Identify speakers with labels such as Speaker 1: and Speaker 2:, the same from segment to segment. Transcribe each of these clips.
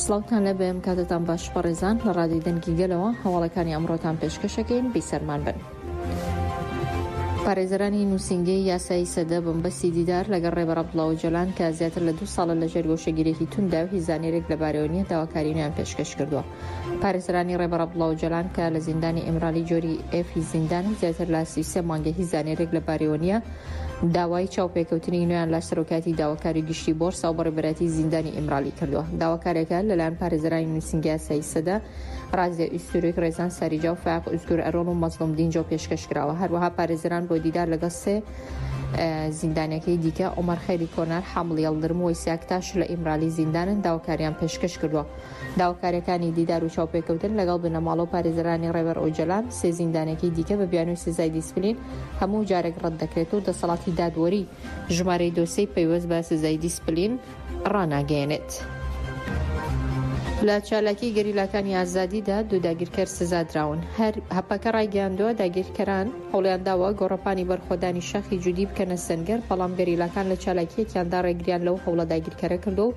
Speaker 1: سڵاوتان لە بێم کاتتان باش پەڕێزان لە ڕادیۆ دەنگی گەلەوە هەواڵەکانی ئەمڕۆتان پێشکەشەکەین بیسەرمان بن. پارێزەرانی نووسینگەی یاسایی سەدە بنبەستی دیدار لەگەڵ ڕێبەر عەبدوڵڵا ئۆجەلان کە زیاتر لە 2 ساڵە لەژێر گۆشەگیرێکی توندا و هیزانێرێک لە بارەوەنیە داواکارینیان پێشکەش کردووە. پارێزەرانی ڕێبەر عەبدوڵڵا ئۆجەلان کە لە زیندانی ئێمرالی جۆری ئێفی زیندان زیاتر لە 33 مانگە هیزانێرێک لە بارەوەنیە داوای چاوپێکەوتنی نوێیان لە سەرۆکاتی داواکاری گشتی بۆرسا و بەڕێبەرەتی زیندانی ئێمرالی کردووە. داواکارێکە لەلایەن پارێزەرانی نووسینگەی یاسایی سەدە ڕازیە ئیستوریک ڕێزان ساریجا و فاق ئوزگور ئەرۆن و مەزلوم دینجۆ پێشکەش کراوە. هەروەها پارێزەران بۆ دیدار لەگەڵ 3 زیندانەکەی دیکە عومەر خەیری کۆنار حامڵ یەڵدرم و وەیساکتاش لە ئێمرالی زیندانن داواکاریان پێشکەش کردووە. داواکاریەکانی دیدار و چاوپێکەوتن لەگەڵ بنەماڵە و پارێزەرانی ڕێبەر ئۆجەلان 3 زیندانەکەی دیکە بە بیانووی سزای دیسپلین هەموو جارێک ڕەت دەکرێت و دەسەڵاتی دادوەری ژمارەی دۆسەی پەیوەست بە سزای دیسپلین ڕاناگەێنێت. لە چالاکی گەریلاکانی ئازادیدا 2 داگیرکەر سزادراون. هەر هەپەکە ڕایگەیاندووە داگیرکەران هەوڵیانداوە گۆڕەپانی بەرخۆدانی شەخی جودی بکەنە سەنگەر، بەڵام گەریلاکان لە چالاکیەکیاندا ڕێگریان لەو هەوڵە داگیرکەرە کردو و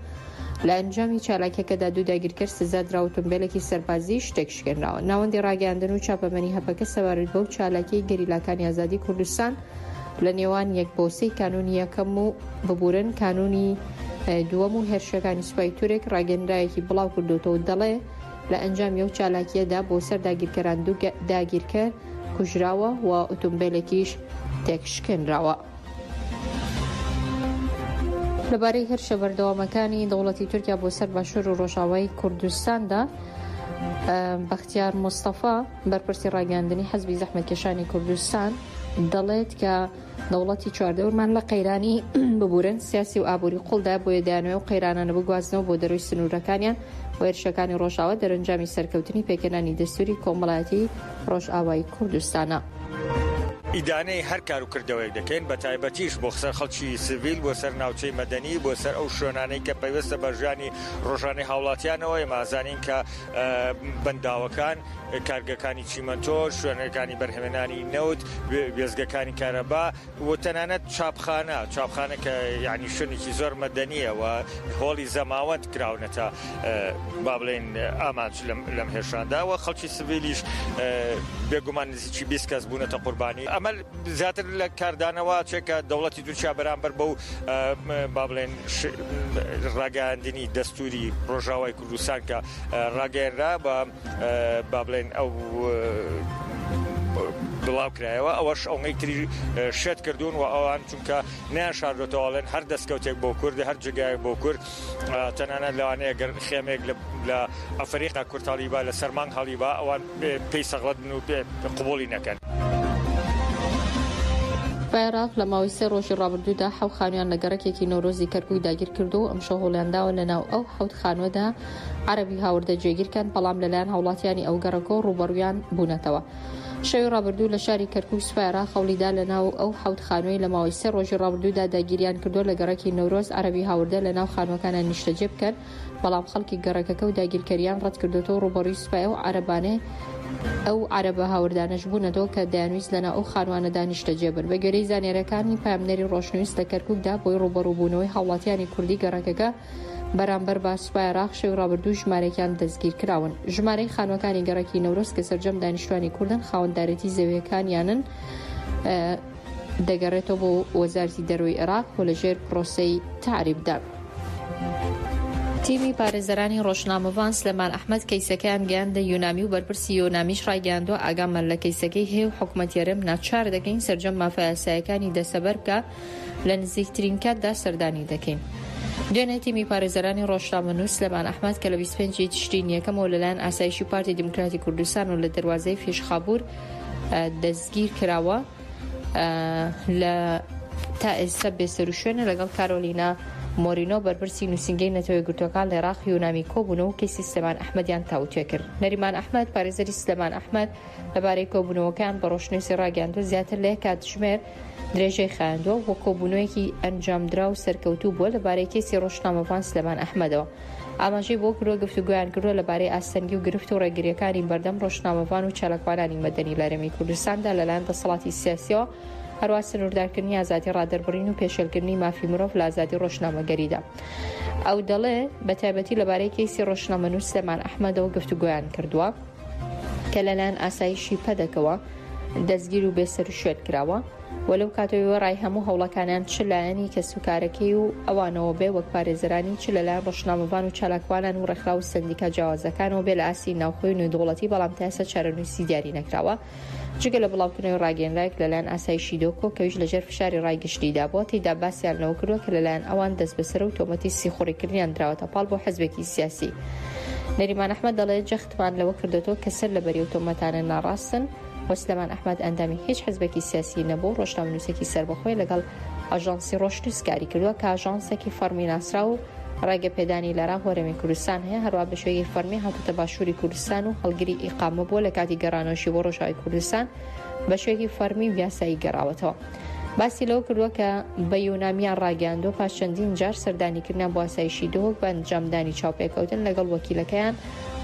Speaker 1: لە ئەنجامی چالاکیەکەدا 2 داگیرکەر سزادرا و تۆمبیلێکی سەربازی شتێک شکێنراوە. ناوەندی ڕاگەیاندن و چاپەمەنی هەپەکە سەوارد بەو چالاکی گەریلاکانی ئازادی کوردستان لە نێوان 1 بۆ 3 کانونی یەکەم و ببورن کانونی دووەم و هێرشەکانی سوپای تورێک ڕاگەنرایەکی بڵاو کردوتەوە دەڵێ لە ئەنجامی ئەو چالاکیەدا بۆ سەر داگیرکەران 2 داگیرکەر کوژراوە و ئۆتۆمبیلێکیش تێکشکێنراوە. لەبارەی هێرشە بەردەوامەکانی دەوڵەتی تورکیا بۆ سەر باشوور و ڕۆژاوای کوردستاندا بەختیار مستەفا بەرپرسی ڕاگەاندنی حەزبی زەحمەتکێشانی کوردستان دەڵێت کە دەوڵەتی چواردەورمان لە قەیرانی ببورن سیاسی و ئابووری قوڵدا بۆ یەدایانەوە و قەیرانانە بگوازنەوە بۆ دەروی سنوورەکانیان و هێرشەکانی ڕۆژاوە دەرەنجامی سەرکەوتنی پێکەنانی دەستوری کۆمەڵایەتی ڕۆژئاوای کوردستانە.
Speaker 2: ئیدانەی هەر کار و کردەوەی دەکەین بە تایبەتیش بۆ سەر خەڵکی سیڤیل بۆ سەر ناوچەی مەدەنی بۆ سەر ئەو شوێنانەی کە پەیوەستە بە ژیانی ڕۆژانەی هاوڵاتیانەوە ئێمازانین کە بەنداوەکان کارگەکانی چیمەنتۆ شوێنەکانی بەرهەمێنانی نەوت وێزگەکانی کارەبا و تەنانەت چاپخانە کە یعنی شوێنێکی زۆر مەدەنیە و هۆڵی زەماوەند کراونەتە با بڵێن ئامانج لەم هێرشاندا و خەڵکی سیڤیلیش بێگومان نزیکی 20 کەس بوونەتە قوربانی. ئەمە زیاتر لە کاردانەوە چێکە دەوڵەتی تورکیا بەرامبەر بەو با بڵێن ڕاگەاندنی دەستوری ڕۆژاوای کوردستان کە ڕاگەیەنرا بە با بڵێن ئەو بڵاو کرایەوە ئەوەش ئەوەی تری شێت کردوون و ئەوان چونکە نیان شاردۆتەوەڵێن هەر دەستکەوتێک بۆ کورد هەر جگایەک بۆ کورد تەنانەت لەوانەیە گەر خێمێک لە ئەفریقا کورتالیبا لە سەرمانگ هەڵیبا ئەوان پێی سەغڵەت بن و قبوڵی نەکەن.
Speaker 1: عێراق لە ماوەی 3 ڕۆژی ڕابردوودا 7 خانوویان لە گەڕەکێکی نۆرۆزی کەرکووی داگیر کردو و ئەمشەو هەوڵیانداوە لەناو ئەو 7 خانووەدا عەرەبی هاوردە جێگیرکەن بەڵام لەلایەن هاوڵاتیانی ئەو گەڕەکە ڕوبەڕوویان بوونەتەوە. شەوی ڕابردوو لە شاری کەرکووک سوپای عێراق هەوڵیدا لەناو ئەو 7 خانووی لە ماوەی 3 ڕۆژی ڕابردوودا داگیریان کردو لە گەڕەکی نەورۆز عەرەبی هاوردە لەناو خانووەکانە نیشتەجێ بکەن، بەڵام خەڵکی گەڕەکەکە و داگیرکەریان ڕەت کردوتەوە ڕوبەڕووی سوپای و عەرەبانێ ئەو عەرەبە هاوردانەش بوونەتەوە کە دەیانویست لەناو ئەو خانووانەدا نیشتەجێ بن. بە گوێرەی زانێرەکانی پامنەری ڕۆژنوویست لە کەرکووکدا بۆی ڕوبەڕووبوونەوەی هاوڵاتیانی کوردی گەڕەکەکە بەرامبەر با سوپای عێراق شەوی ڕابردوو ژمارەیەکیان دەستگیر کراون. ژمارەی خانووەکانی گەڕەکی نەورۆز کە سەرجەم دانیشتوانی کوردن خاوەندارەتی زەویەکانیانن دەگەڕێتەوە بۆ وەزارەتی دەرەوەی عێراق و لەژێر پرۆسەی تعریبدا. تیمی پارێزەرانی ڕۆژنامەوان سلێمان ئەحمەد کەیسەکەیان گەیاندە یۆنامی و بەرپرسی یۆنامیش ڕایگەیاندووە ئاگامان لە کەیسەکەی هەیە و حکوومەت یەرەم ناچار دەکەین سەرجەم مافە یاساییەکانی دەسەبەر بکە لە نزیکترین کاتدا سەردانی دەکەین. دوێنێ تیمی پارێزەرانی ڕۆژنامەنووس سلێمان ئەحمەد کە لە 25 تشرین یەکەمەوە لەلایەن ئاسایشی پارتی دیموکراتی کوردستان و لە دەروازەی فێشخابوور دەستگیر کراوە لە تا ئێستا بێسەر و شوێنە لەگەڵ کارۆلینا مۆرینۆ بەرپرسی نووسینگەی نەتەوەی گرتوەکان لە عێراق یۆنامی کۆبوونەوە و کەیسی سلێمان ئەحمەدیان تاوتوێ کرد. نەریمان ئەحمەد پارێزەری سلێمان ئەحمەد لەبارەی کۆبوونەوەکان بە ڕۆژنووسی ڕاگەیاندووە زیاتر لە کاتژمێر درێژەی خایاندووە و کۆبوونەوەیەکی ئەنجامدرا و سەرکەوتوو بووە لەبارەی کەیسی ڕۆژنامەوان سلێمان ئەحمەدەوە. ئاماژەی بۆ کردووە گفتوگویان کردووە لەبارەی ئاستەنگی و گرفت و ڕێگریەکانی بەردەم ڕۆژنامەوان و چالاکوانانی مەدەنی لە هەرێمی کوردستاندا لەلایەن دەسەڵاتی سیاسیەوە هەروە سنووردارکردنی ئازادی ڕادەربڕین و پێشێلکردنی مافی مرۆڤ لە ئازادی ڕۆژنامەگەریدا. ئەو دەڵێ بە تایبەتی لەبارەی کەیسی ڕۆژنامەنووس سلێمان ئەحمەدەوە گفتوگۆیان کردووە کە لەلایەن ئاسایشی پەدەکەوە دەستگیر و بێسەر و شوێت کراوە و لەو کاتەوە ڕای هەموو هەوڵەکانیان چ لایەنی کەسوکارەکەی و ئەوانەوە بێ وەک پارێزەرانی چ لەلایەن ڕۆژنامەوان و چالاکوانان و ڕێکخراو و سندیکا جیاوازەکانەوە بێ لە ئاسی ناوخۆی نێودوڵەتی بەڵام تا ئێستا چارەنووسی دیاری نەکراوە جگە لە بڵاوکردنەوەی ڕاگەیەنرایەک لەلایەن ئاسایشی دۆکۆ کەویش لەژێر فشاری ڕایگەشتیدا بووە تێیدا باسییانەوە کردووە کە لەلایەن ئەوان دەست بەسەر و تۆمەتی سیخۆڕیکردنیان دراوەتە پاڵ بۆ حەزبێکی سیاسی. نەریمان ئەحمەد دەڵێت جەختمان لەوە کردێتەوە کە سەر لەبەری و تۆمەتانە ناڕاستن و سلێمان ئەحمەد ئەندامی هیچ حەزبێکی سیاسی نەبوو ڕۆژنامەنووسێکی سەربەخۆی لەگەڵ ئاژانسی ڕۆشتوس کاری کردووە کە ئاژانسێکی فەرمی ناسرا و ڕێگەپێدانی لەرا هۆرەمی کوردستان هەیە هەروە بە شێوەیەکی فەرمی هاتوتە باشووری کوردستان و هەڵگری ئیقامە بووە لە کاتی گەڕانەوەشی بۆ ڕۆژاوی کوردستان بە شێوەیەکی فەرمی یاسایی گەڕاوەتەوە. باسی لەوە کردووە کە بە یۆنامیان ڕاگەاندۆ پاش چەندین جار سەردانیکردنیان بۆ ئاسایشی دۆک بە ئەنجامدانی چاوپێکەوتن لەگەڵ وەکیلەکەیان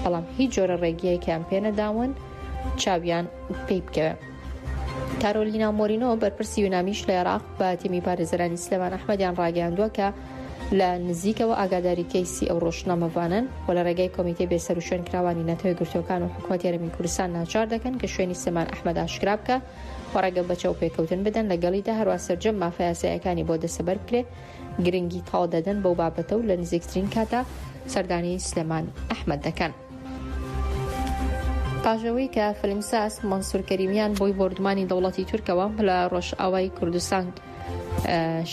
Speaker 1: بەڵام هیچ جۆرە ڕێگەیەکیان پێ نەداون چاویان پێی بکەوێ. کارۆلینا مۆرینۆ بەرپرسی یۆنامیش لە عێراق بە تیمی پارێزەرانی سلێمان ئەحمەدیان ڕاگەاندووە کە لە نزیکەوە ئاگاداری کەیسی ئەو ڕۆژنامەوانن و لە ڕێگەی کۆمیتەی بێسەر و شوێنکراوانی نەتەوەی گرتوەکان و حکوومەتی هەرێمی کوردستان ناچار دەکەن کە شوێنی سلێمان ئەحمەد ئاشکرا بکە و ڕێگە بە چاوپێکەوتن بدەن لەگەڵیدا هەروە سەرجەم مافە یاساییەکانی بۆ دەسەبەر بکرێ گرنگی تاڵ دەدەن بەو بابەتە و لە نزیکترین کاتە سەردانی سلێمان ئەحمەد دەکەن. پاژەوەی کە فیلمساز مەنسوور کەریمیان بۆی بردمانی دەوڵەتی تورکەوە لە ڕۆژئاوای کوردستان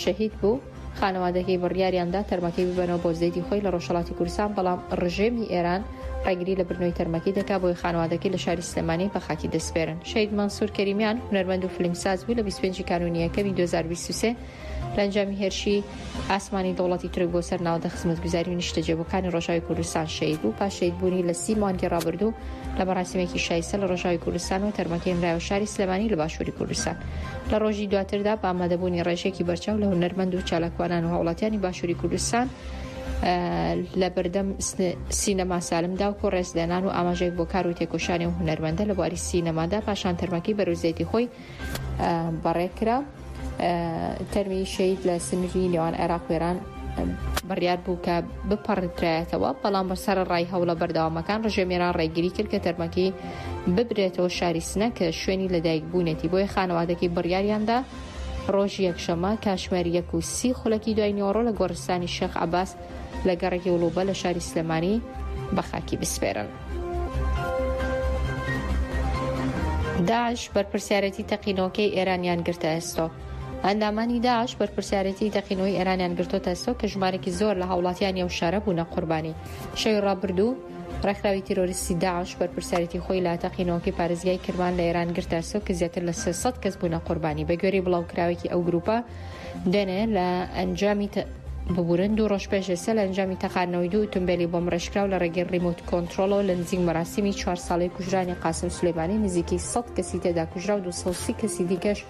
Speaker 1: شەهید بوو خانەوادەکەی بڕیاریاندا تەرمەکەی ببەنەوە بۆ زەیدی خۆی لە ڕۆژهەڵاتی کوردستان بەڵام ڕژێمی ئێران ڕێگری لە برنەوەی تەرمەکەی دەکا بۆی خانەوادەکەی لە شاری سلێمانی بە خاکی دەسپێرن. شەهید مەنسوور کەریمیان هونەرمەند و فیلمساز بوو لە 25 کانونیەکەمی 2023 لە ئەنجامی هێرشی ئاسمانی دەوڵەتی تورک بۆ سەر ناودە خزمەتگوزاری و نیشتەجێبووەکانی ڕۆژاوی کوردستان شەهید بوو پاش شەهیدبوونی لە 30 مانگی ڕابردوو لە بەڕاستیمێکی شایستە لە ڕۆژاوی کوردستان و تەرمەکەی نرایەوە شاری سلێمانی لە باشووری کوردستان. لە ڕۆژی دواتردا بە ئامادەبوونی ڕێژێکی بەرچاو لە هونەرمەند و چالاکوانان و هاوڵاتیانی باشووری کوردستان لە بەردەم سینەما سالمدا و ڕێزدانان و ئاماژەیەک بۆ کار و تێکۆشانی و هونەرمەندە لە بواری سینەمادا پاشان تەرمەکەی بەروزێتی خۆی بەڕێکرا. تەرمی شەهید لە سنووری نێوان عێراق و ئێران بڕیار بوو کە بپەڕێترایەتەوە بەڵام بەسەر ڕای هەوڵە بەردەوامەکان ڕژێمێران ڕێگیری کرد کە تەرمەکەی ببرێتەوە شاری سنە کە شوێنی لەدایک بوونێتی بۆیە خانەوادەکەی بڕیاریاندا ڕۆژی یەکشەمە کاتژمێر 1:30 خولەکی دوای نیوەڕۆ لە گۆڕستانی شێخ عەباس لە گەڕێکی وڵوبە لە شاری سلێمانی بە خاکی بسپێرن. داعش بەرپرسیارەتی تەقینەوەکەی ئێرانیان گرتە ئێستۆ. ئەندامانی داعش بەرپرسیارەتی تەقینەوەی ئێرانیان گرتۆتە ئێستۆ کە ژمارەی زۆر لە هاوڵاتیان ئەو شارە بوونە قوربانی. شەوی ڕابردوو ڕێکخراوی تیرۆریستی داعش بەرپرسیارەتی خۆی لە تەقینەوەکەی پارێزگای کرمان لە ئێران گرتە ئێستۆ کە زیاتر لە 300 کەس بوونە قوربانی. بە گوێرەی بڵاوکراوێکی ئەو گروپە دێنێ لە ئەنجامی ببورن 2 ڕۆژ پێش ئێستا لە ئەنجامی تەقانەوەی 2 ئۆتۆمبیلی بۆم ڕێژکراو لە ڕێگەی ریمۆت کۆنتڕۆڵەوە لە نزیک مەراسیمی 4 ساڵەی کوژرانی قاسم سولەیمانی نزیکی 100 کەسی تێدا کوژرا و 230 کەسی دیکەش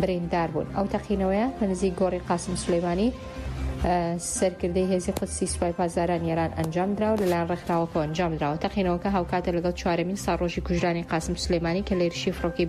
Speaker 1: بریندار بوون. ئەو تەقینەوەیە لە نزیک گۆڕی قاسم سولەیمانی سەرکردەی هێزی قودسی سوپای پازاران ئێران ئەنجام درا و لەلایەن ڕێکخراوەکەوە ئەنجام درراوە. تەقینەوەکە هاوکاتە لەگەڵ 4مین ساڵڕۆژی کوژرانی قاسم سولەیمانی کە لە هێرشی فڕۆکەی